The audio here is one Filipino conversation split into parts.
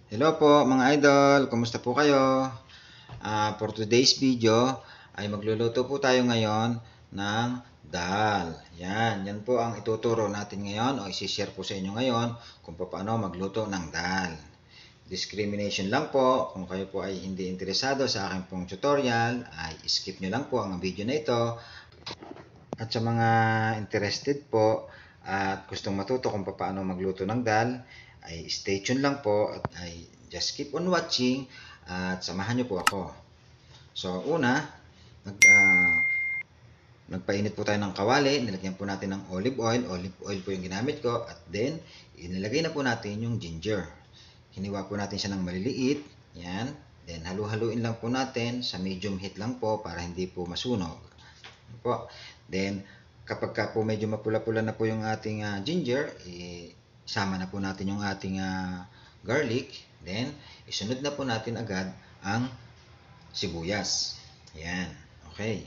Hello po mga idol, kumusta po kayo? For today's video ay magluluto po tayo ngayon ng dal. Yan po ang ituturo natin ngayon o isi-share po sa inyo ngayon kung paano magluto ng dal. Discrimination lang po, kung kayo po ay hindi interesado sa aking pong tutorial, ay skip nyo lang po ang video na ito. At sa mga interested po at gustong matuto kung paano magluto ng dal, ay stay tuned lang po at ay just keep on watching at samahan nyo po ako. So una, nag, ah, nagpainit po tayo ng kawali, nilagyan po natin ng olive oil po yung ginamit ko at then inilagay na po natin yung ginger. Hiniwa po natin siya ng maliliit, yan. Then halu-haluin lang po natin sa medium heat lang po para hindi po masunog. Po. Then, kapag ka po medyo mapula-pula na po yung ating ginger, isama na po natin yung ating garlic. Then, isunod na po natin agad ang sibuyas. Yan. Okay.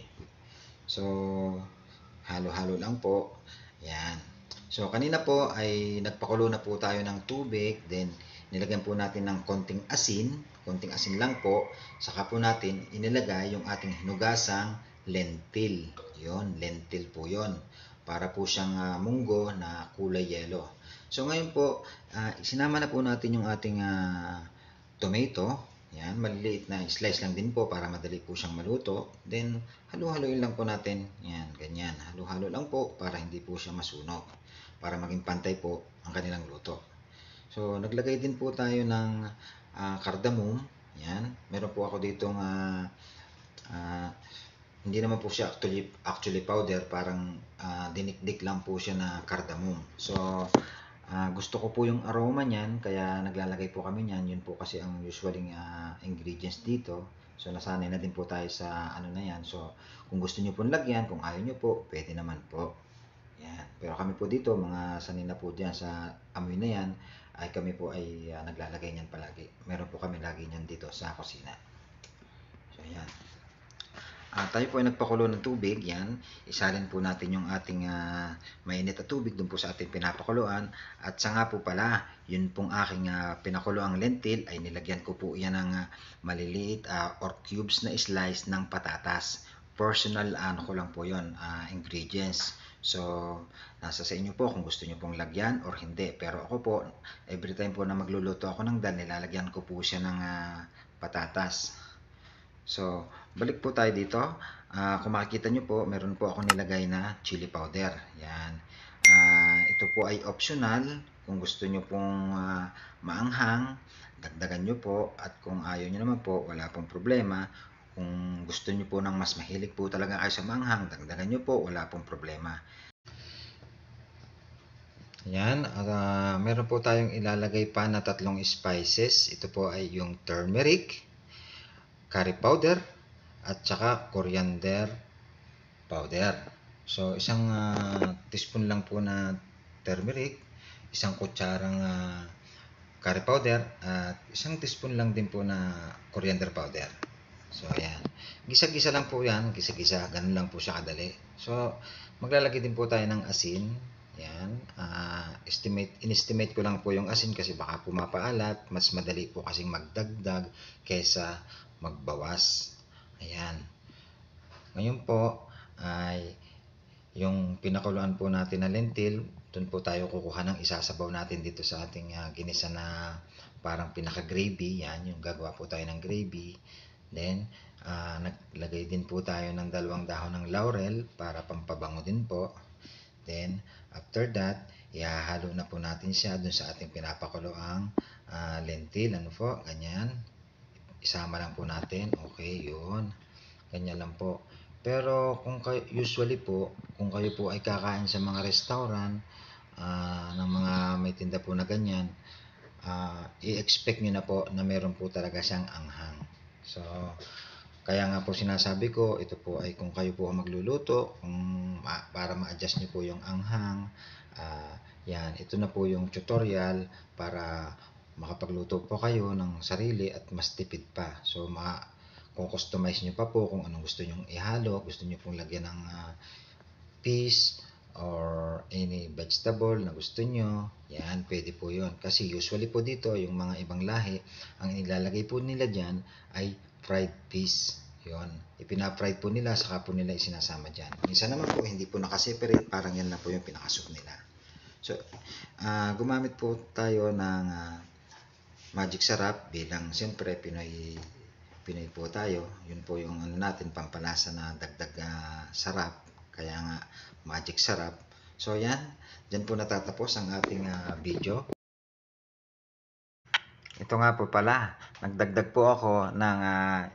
So, halo-halo lang po. Yan. So, kanina po ay nagpakulo na po tayo ng tubig. Then, nilagyan po natin ng konting asin. Konting asin lang po. Saka po natin inilagay yung ating hinugasang lentil. Yon, lentil po yon. Para po siyang munggo na kulay yelo. So, ngayon po, sinama na po natin yung ating tomato. Yan, maliliit na slice lang din po para madali po siyang maluto. Then, halu-haluin lang po natin. Yan, ganyan. Halu-halo lang po para hindi po siya masunog. Para maging pantay po ang kanilang luto. So, naglagay din po tayo ng cardamom. Yan. Meron po ako ditong hindi naman po siya actually powder. Parang dinikdik lang po siya na cardamom. So, gusto ko po yung aroma niyan, kaya naglalagay po kami niyan. Yun po kasi ang usually ingredients dito. So, nasanay na din po tayo sa ano na yan. So, kung gusto niyo po lagyan, kung ayaw niyo po, pwede naman po. Yan. Pero kami po dito, mga sanay na po dyan sa amoy na yan, ay kami po ay naglalagay niyan palagi. Meron po kami lagi niyan dito sa kusina. So, yan. Tayo po ay nagpakulo ng tubig, yan. Isalin po natin yung ating mainit na tubig dun po sa ating pinapakuluan. At sa nga po pala, yun pong aking pinakuloang lentil ay nilagyan ko po yan ng maliliit or cubes na slice ng patatas. Personal ano ko lang po yun, ingredients. So, nasa sa inyo po kung gusto nyo pong lagyan or hindi. Pero ako po, every time po na magluluto ako ng dal, nilalagyan ko po siya ng patatas. So, balik po tayo dito. Kung makikita nyo po, meron po ako nilagay na chili powder. Yan. Ito po ay optional. Kung gusto nyo pong maanghang, dagdagan nyo po. At kung ayaw nyo naman po, wala pong problema. Kung gusto nyo po ng mas mahilig po talaga kayo sa maanghang, dagdagan nyo po, wala pong problema. Yan. Meron po tayong ilalagay pa na tatlong spices. Ito po ay yung turmeric, curry powder, at saka coriander powder. So, isang teaspoon lang po na turmeric, isang kutsarang curry powder, at isang teaspoon lang din po na coriander powder. So, ayan. Gisa-gisa lang po yan. Gisa-gisa. Ganun lang po siya kadali. So, maglalagay din po tayo ng asin. Yan. In-estimate ko lang po yung asin kasi baka pumapaalat. Mas madali po kasing magdagdag kaysa magbawas. Ayan. Ngayon po ay yung pinakuluan po natin na lentil, doon po tayo kukuha ng isasabaw natin dito sa ating ginisa na parang pinaka-gravy. Yan, yung gagawa po tayo ng gravy. Then, naglagay din po tayo ng 2 dahon ng laurel para pampabango din po. Then, after that, ihahalo na po natin siya dun sa ating pinapakuloang lentil. Ano po? Ganyan. Isama lang po natin. Okay, yun. Ganyan lang po. Pero kung kayo, usually po, kung kayo po ay kakain sa mga restaurant, ng mga may tinda po na ganyan, i-expect nyo na po na meron po talaga siyang anghang. So, kaya nga po sinasabi ko, ito po ay kung kayo po magluluto, para ma-adjust nyo po yung anghang, yan, ito na po yung tutorial para makapagluto po kayo ng sarili at mas tipid pa. So, kung customize nyo pa po kung anong gusto nyong ihalo, gusto nyo pong lagyan ng fish, or any vegetable na gusto nyo, yan, pwede po yun. Kasi usually po dito, yung mga ibang lahi, ang inilalagay po nila dyan ay fried fish. Yun, ipina-fried po nila, saka po nila isinasama dyan. Minsan naman po, hindi po nakaseparate, parang yan lang po yung pinakasoup nila. So, gumamit po tayo ng magic sarap bilang siyempre Pinoy po tayo. Yun po yung ano natin, pampalasa na dagdag sarap. Kaya nga, magic sarap. So yan, dyan po natatapos ang ating video. Ito nga po pala, nagdagdag po ako ng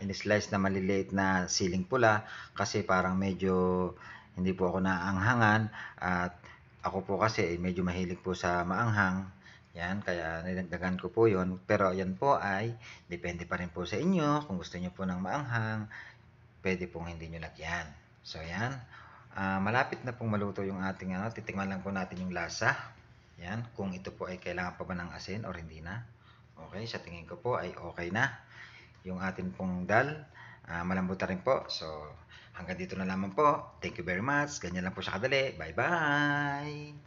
in-slice na maliliit na siling pula kasi parang medyo hindi po ako naanghangan at ako po kasi medyo mahilig po sa maanghang. Yan, kaya nilagdagan ko po yon. Pero yan po ay depende pa rin po sa inyo. Kung gusto nyo po ng maanghang, pwede pong hindi nyo lagyan. So yan, malapit na pong maluto yung ating titikman lang po natin yung lasa. Yan, kung ito po ay kailangan pa ba ng asin or hindi na. Okay, sa tingin ko po ay okay na. Yung atin pong dal, malambot na rin po. So, hanggang dito na lamang po. Thank you very much. Ganyan lang po siya kadali. Bye-bye!